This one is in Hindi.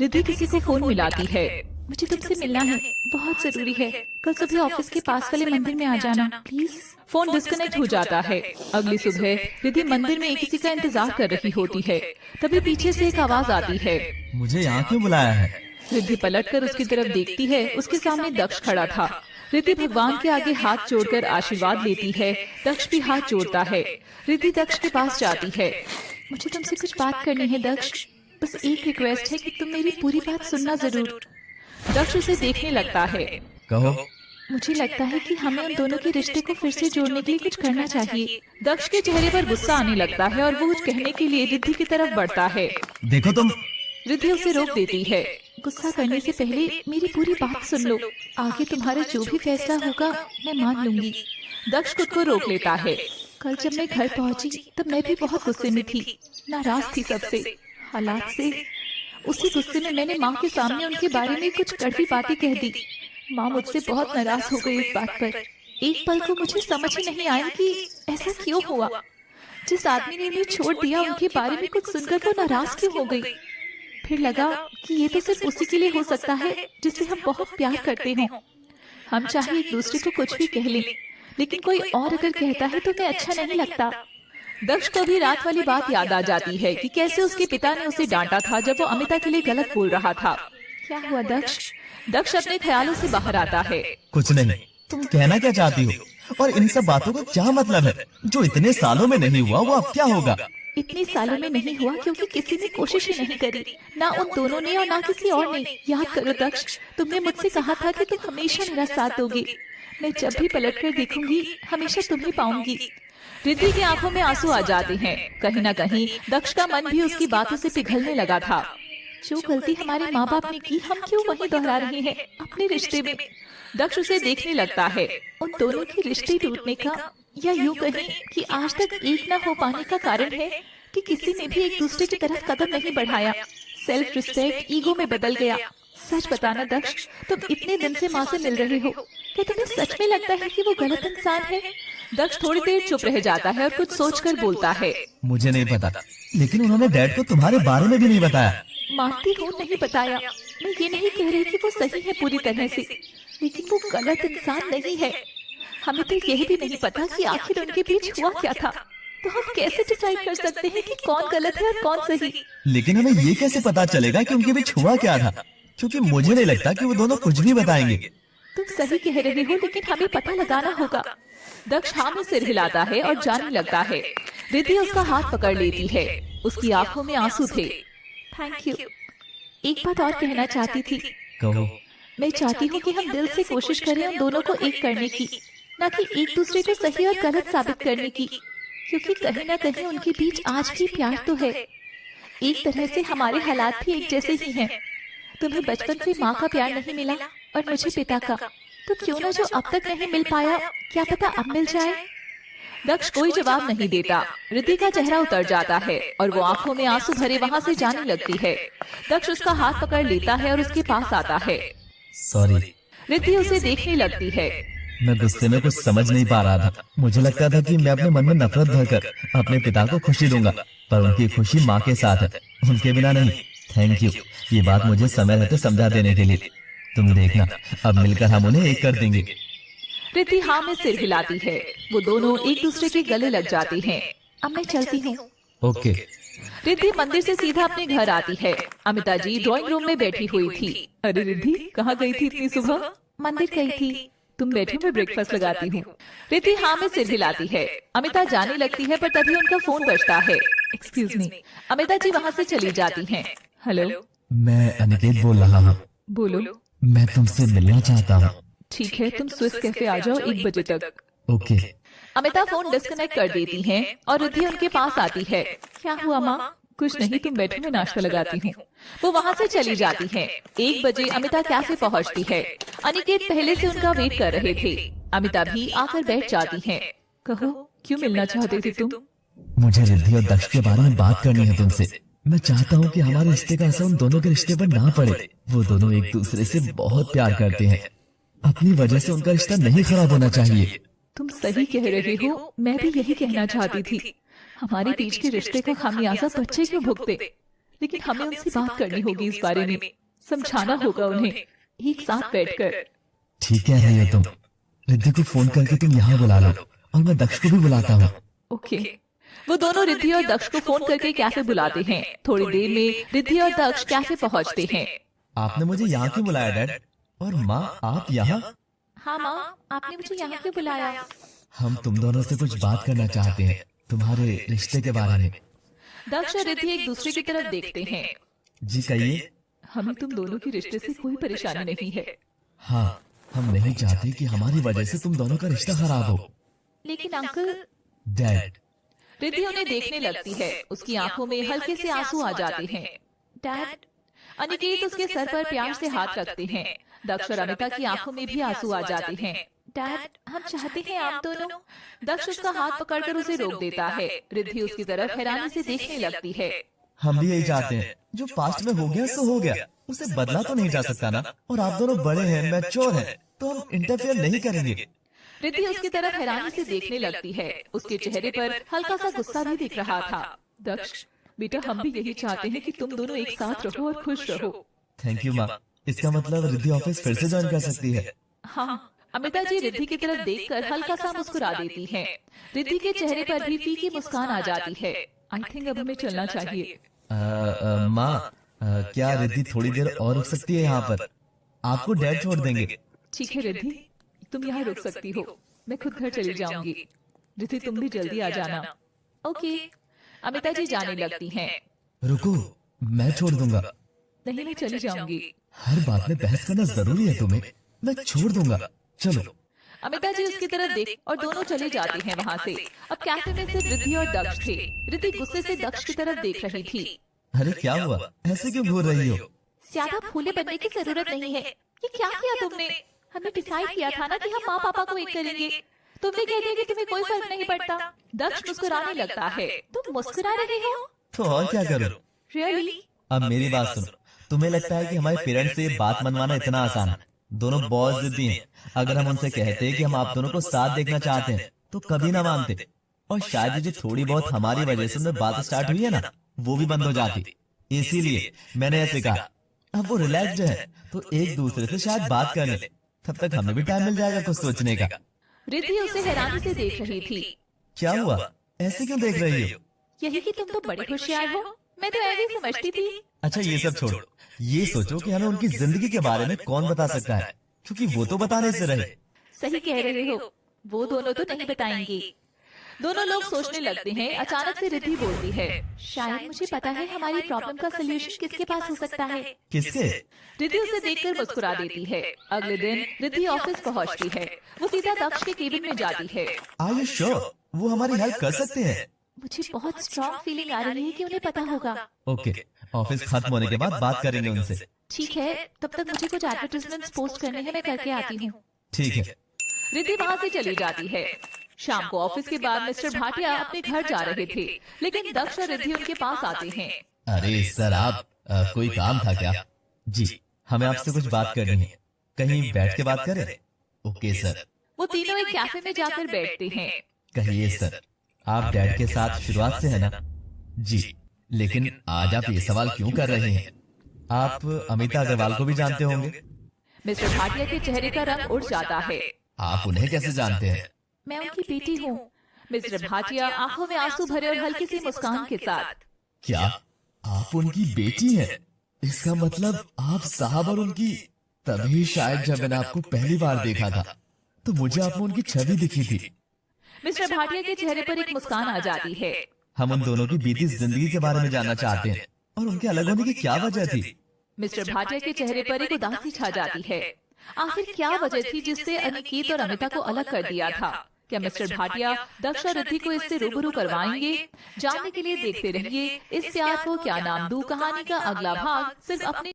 रिद्धि किसी को फोन मिलाती है। मुझे तुमसे मिलना है, बहुत जरूरी है। कल सुबह ऑफिस के पास वाले मंदिर में आ जाना प्लीज। फोन डिस्कनेक्ट हो जाता है। अगली सुबह रिद्धि मंदिर में किसी का इंतजार कर रही होती है। तभी पीछे से एक आवाज आती है, मुझे यहाँ क्यों बुलाया है? रिद्धि पलटकर उसकी तरफ देखती है। उसके सामने दक्ष खड़ा था। रिद्धि भगवान के आगे हाथ जोड़कर आशीर्वाद लेती है। दक्ष भी हाथ जोड़ता है। रिद्धि दक्ष के पास जाती है। मुझे तुमसे कुछ बात करनी है दक्ष, बस एक रिक्वेस्ट है कि तुम मेरी पूरी बात सुनना जरूर। दक्ष उसे देखने लगता है। कहो। मुझे लगता है कि हमें उन दोनों के रिश्ते को फिर से जोड़ने के लिए कुछ करना चाहिए। दक्ष के चेहरे पर गुस्सा आने लगता है और वो कुछ कहने के लिए रिद्धि की तरफ बढ़ता है। देखो तुम। रिद्धि उसे रोक देती है। गुस्सा करने से पहले मेरी पूरी बात सुन लो। आगे तुम्हारा जो भी फैसला होगा मैं मान लूंगी। दक्ष खुद को रोक लेता है। कल जब मैं घर पहुंची तब मैं भी बहुत गुस्से में थी, नाराज थी सबसे, हालात से। उसी गुस्से में मैंने माँ के सामने उनके बारे में कुछ कड़वी बातें कह दी। माँ मुझसे बहुत नाराज हो गई इस बात पर। एक पल को मुझे समझ ही नहीं आया कि ऐसा क्यों हुआ। जिस आदमी ने मुझे छोड़ दिया उनके बारे में कुछ सुनकर वो नाराज क्यों हो गई। फिर लगा कि ये तो सिर्फ उसी के लिए हो सकता है जिससे हम बहुत प्यार करते हों। हम चाहे एक दूसरे को कुछ भी कह लें, लेकिन कोई और अगर कहता है तो मैं अच्छा नहीं लगता। दक्ष को भी रात वाली बात याद आ जाती है कि कैसे उसके पिता ने उसे डांटा था जब वो अमिता के लिए गलत बोल रहा था। क्या हुआ दक्ष? दक्ष अपने ख्यालों से बाहर आता है। कुछ नहीं, तुम कहना क्या चाहती हो? और इन सब बातों का क्या मतलब है? जो इतने सालों में नहीं हुआ वो अब क्या होगा? इतने सालों में नहीं हुआ क्योंकि किसी ने कोशिश ही नहीं करी, ना उन दोनों ने और ना किसी और ने। याद करो दक्ष, तुमने मुझसे कहा था कि तुम हमेशा मेरा साथ दोगे। मैं जब भी पलटकर देखूंगी हमेशा तुम्हें पाऊंगी। रिद्धि की आंखों में आंसू आ जाते हैं। कहीं न कहीं दक्ष का मन भी उसकी बातों से पिघलने लगा था। जो गलती हमारे माँ बाप ने की हम क्यों वही दोहरा रहे हैं अपने रिश्ते में। दक्ष उसे देखने लगता है। उन दोनों के रिश्ते टूटने का, या यूँ कहें कि आज तक एक न हो पाने का कारण है कि किसी ने भी एक दूसरे की तरफ कदम नहीं बढ़ाया। सेल्फ रिस्पेक्ट ईगो में बदल गया। सच बताना दक्ष, तुम इतने दिन से माँ से मिल रहे हो, क्या तुम्हें सच में लगता है कि वो गलत इंसान है? दक्ष थोड़ी देर चुप रह जाता है और कुछ सोचकर बोलता है, मुझे नहीं पता, लेकिन उन्होंने डैड को तुम्हारे बारे में भी नहीं बताया। मानती हूँ नहीं बताया। मैं ये नहीं कह रही कि वो सही है पूरी तरह से, लेकिन वो गलत इंसान नहीं है। हमें तो यह भी नहीं पता कि आखिर उनके बीच हुआ क्या था। तो हम कैसे डिसाइड कर सकते हैं कि कौन गलत है और कौन सही? लेकिन हमें ये कैसे पता चलेगा कि उनके बीच हुआ क्या था? क्योंकि मुझे नहीं लगता कि वो दोनों कुछ भी बताएंगे। तुम सही कह रहे हो, लेकिन हमें पता लगाना होगा। दक्ष हाँ में सिर हिलाता है और जाने लगता है। रिद्धि उसका हाथ पकड़ लेती है। उसकी आंखों में आंसू थे। Thank you. एक बात और कहना चाहती थी। कहो। मैं चाहती हूँ कि हम दिल से कोशिश करें उन दोनों को एक करने की, न कि एक दूसरे को सही और गलत साबित करने की, क्योंकि कहीं न कहीं उनके बीच आज भी प्यार तो है। एक तरह से हमारे हालात भी एक जैसे ही हैं। तुम्हें बचपन से माँ का प्यार नहीं मिला और मुझे पिता का, तो क्यों ना जो अब तक नहीं मिल पाया, क्या पता अब मिल जाए। दक्ष कोई जवाब नहीं देता। रिद्धि का चेहरा उतर जाता है और वो आंखों में आंसू भरे वहाँ से जाने लगती है। दक्ष उसका हाथ पकड़ लेता है और उसके पास आता है। सॉरी। रिद्धि उसे देखने लगती है। मैं गुस्से में कुछ समझ नहीं पा रहा था। मुझे लगता था कि मैं अपने मन में नफरत भरकर अपने पिता को खुशी दूंगा, पर उनकी खुशी माँ के साथ है, उनके बिना नहीं। थैंक यू ये बात मुझे समय रहते समझा देने के लिए। तुम देखना, अब मिलकर हम उन्हें एक कर देंगे। रिद्धि हाँ में सिर हिलाती है। वो दोनों एक दूसरे के गले लग जाती हैं। अब मैं चलती हूँ। ओके। रिद्धि मंदिर से सीधा अपने घर आती है। अमिता जी ड्राइंग रूम में बैठी हुई थी। अरे रिद्धि, कहाँ गई थी इतनी सुबह? मंदिर गई थी। तुम बैठो, मैं ब्रेकफास्ट लगाती हूँ। रिद्धि हाँ में सिर हिलाती है। अमिता जाने लगती है, पर तभी उनका फोन बजता है। Excuse me. अमिता जी वहाँ से चली जाती हैं। हेलो, मैं अनिकेत बोल रहा हूँ। बोलो। मैं तुमसे मिलना चाहता हूँ। ठीक है, तुम स्विस कैफे आ जाओ 1 बजे तक। ओके। अमिता फोन डिस्कनेक्ट कर देती हैं और रिद्धि उनके पास आती है। क्या हुआ माँ? कुछ नहीं, तुम बैठो, मैं नाश्ता लगाती हूँ। वो वहाँ से चली जाती हैं। 1 बजे अमिता कैफे पहुँचती है। अनिकेत पहले से उनका वेट कर रहे थे। अमिता भी आकर बैठ जाती हैं। कहो, क्यों मिलना चाहते थे तुम? मुझे रिद्धि और दक्ष के बारे में बात करनी है तुमसे। मैं चाहता हूँ कि हमारे रिश्ते का असर उन दोनों के रिश्ते पर ना पड़े। वो दोनों एक दूसरे से बहुत प्यार करते हैं। अपनी वजह से उनका रिश्ता नहीं खराब होना चाहिए। तुम सही कह रहे हो, मैं भी यही कहना चाहती थी। हमारे बीच के रिश्ते का खामियाजा बच्चे क्यों भुगते? लेकिन हमें उनसे बात करनी होगी इस बारे में, समझाना होगा उन्हें एक साथ बैठकर। ठीक कह रही हो तुम। रिद्धि को फोन करके तुम यहाँ बुला लो और मैं दक्ष को भी बुलाता हूँ। ओके। वो दोनों रिद्धि और दक्ष को फोन करके कैफे बुलाते हैं। थोड़ी देर में रिद्धि और दक्ष कैफे पहुंचते हैं। आपने मुझे यहाँ क्यों बुलाया डैड? और माँ आप यहाँ? हाँ माँ, आपने मुझे यहाँ क्यों बुलाया? हम तुम दोनों से कुछ बात करना चाहते हैं, तुम्हारे रिश्ते के बारे में। दक्ष और रिद्धि एक दूसरे की तरफ देखते हैं। जी कहिए। हमें तुम दोनों की रिश्ते से कोई परेशानी नहीं है। हाँ, हम नहीं चाहते कि हमारी वजह से तुम दोनों का रिश्ता खराब हो। लेकिन अंकल। डैड। रिद्धि उन्हें देखने लगती है। उसकी आंखों में हल्के से आंसू आ जाते हैं। डैड। अनिकेत उसके सर पर प्यार से हाथ रखते हैं। दक्ष और अमिता की आंखों में भी आंसू आ जाते हैं। डैड, हम चाहते हैं आप दोनों। दक्ष उसका हाथ पकड़कर उसे रोक देता है। रिद्धि उसकी तरफ हैरानी से देखने लगती है। हम भी यही चाहते हैं, जो पास्ट में हो गया सो हो गया, उसे बदला तो नहीं जा सकता ना। और आप दोनों बड़े हैं, मैच्योर हैं, तो हम इंटरफेयर नहीं करेंगे। रिद्धि उसकी तरफ हैरानी से देखने लगती है। उसके चेहरे पर हल्का सा गुस्सा भी दिख रहा था। दक्ष बेटा, हम भी यही चाहते हैं कि तुम दोनों एक साथ रहो और खुश रहो। थैंक यू माँ। इसका मतलब रिद्धि ऑफिस फिर से ज्वाइन कर सकती है। हाँ। अमिता जी रिद्धि की तरफ देखकर हल्का सा मुस्कुरा देती हैं। रिद्धि के चेहरे पर भी फीकी मुस्कान आ जाती है। आई थिंक अब हमें चलना चाहिए। माँ, क्या रिद्धि थोड़ी देर और रुक सकती है यहाँ पर? आपको डैड छोड़ देंगे। ठीक है रिद्धि, तुम यहाँ रुक सकती हो। मैं खुद घर चली जाऊंगी। रिद्धि तुम भी जल्दी आ जाना। ओके। अमिता जी जाने लगती हैं। रुको, मैं छोड़ दूंगा। नहीं, मैं चली जाऊंगी। हर बात में बहस करना जरूरी है तुम्हें? मैं छोड़ दूंगा, चलो। अमिता जी उसकी तरफ देख और दोनों चले जाते हैं वहाँ से। अब कैफे में सिर्फ रिद्धि और दक्ष थे। रिद्धि गुस्से से दक्ष की तरफ देख रही थी। अरे क्या हुआ, ऐसे क्यों घूर रही हो? ज्यादा फूले बनने की जरूरत नहीं है। ये क्या किया तुमने? हमने डिसाइड किया था ना कि हम माँ पापा को एक करेंगे। तुमने कह दिया कि तुम्हें कोई फर्क नहीं पड़ता। दक्ष मुस्कुराने लगता है। तुम मुस्कुरा रहे हो? तो और क्या करूं? रियली? अब मेरी बात सुनो। तुम्हें लगता है कि हमारे पेरेंट्स से बात मनवाना इतना आसान है? दोनों बहुत जिद्दी हैं। अगर हम उनसे कहते हैं कि हम आप दोनों को साथ देखना चाहते हैं तो कभी ना मानते। और शायद ये जो थोड़ी बहुत हमारी वजह से उनमें बात स्टार्ट हुई है ना, वो भी बंद हो जाती। इसीलिए मैंने ऐसे कहा। अब वो रिलैक्स्ड है तो एक दूसरे से शायद बात कर ले। तब तक हमें भी टाइम मिल जाएगा कुछ सोचने का। रिद्धि उसे हैरानी से देख रही थी। क्या हुआ, ऐसे क्यों देख रही हो? यही कि तुम तो बड़े होशियार हो। मैं तो ऐसे ही समझती थी। अच्छा ये सब छोड़ो, ये सोचो कि हमें उनकी जिंदगी के बारे में कौन बता सकता है, क्योंकि वो तो बताने से रहे। सही कह रहे हो, वो दोनों तो नहीं बताएंगे। दोनों लोग सोचने लगते हैं। अचानक से रिद्धि बोलती है, शायद मुझे पता है हमारी प्रॉब्लम का सोल्यूशन किसके पास हो सकता है। किसके? रिद्धि उसे देखकर मुस्कुरा देती है। अगले दिन रिद्धि ऑफिस पहुंचती है। वो सीधा दक्ष के केबिन में जाती है। आर यू श्योर वो हमारी हेल्प कर सकते हैं? मुझे बहुत स्ट्रॉन्ग फीलिंग आ रही है कि उन्हें पता होगा। ओके, ऑफिस खत्म होने के बाद बात करेंगे उनसे। ठीक है, तब तक मुझे कुछ एडवर्टाइजमेंट्स पोस्ट करने हैं, मैं करके आती हूँ। ठीक है। रिद्धि वहाँ से चली जाती है। शाम को ऑफिस के बाद मिस्टर भाटिया अपने घर जा रहे थे, लेकिन दक्ष और रिद्धि उनके पास आते हैं। अरे सर आप कोई काम था क्या? जी, हमें आपसे कुछ बात करनी है। कहीं बैठ के बात करें? Okay sir. वो तीनों एक कैफे में जाकर बैठते हैं। कहिए सर, आप डैड के साथ शुरुआत से है ना? जी, लेकिन आज आप ये सवाल क्यों कर रहे हैं? आप अमिता अग्रवाल को भी जानते होंगे। मिस्टर भाटिया के चेहरे का रंग उड़ जाता है। आप उन्हें कैसे जानते हैं? मैं उनकी बेटी हूँ। मिस्टर भाटिया आंखों में आंसू भरे और हल्की सी मुस्कान के साथ। क्या आप उनकी बेटी हैं? इसका मतलब आप साहब और उनकी। तभी शायद जब मैंने आपको पहली बार देखा था तो मुझे आप में उनकी छवि दिखी थी। मिस्टर भाटिया के चेहरे पर एक मुस्कान आ जाती है। हम उन दोनों की बीती जिंदगी के बारे में जानना चाहते हैं और उनके अलग होने की क्या वजह थी। मिस्टर भाटिया के चेहरे पर एक उदासी छा जाती है। आखिर क्या वजह थी जिससे अनिकेत और अमिता को अलग कर दिया था? क्या मिस्टर भाटिया दक्ष और रिद्धि को इससे रूबरू करवाएंगे? जानने के लिए देखते रहिए इस प्यार को क्या नाम दूं कहानी का अगला भाग सिर्फ अपने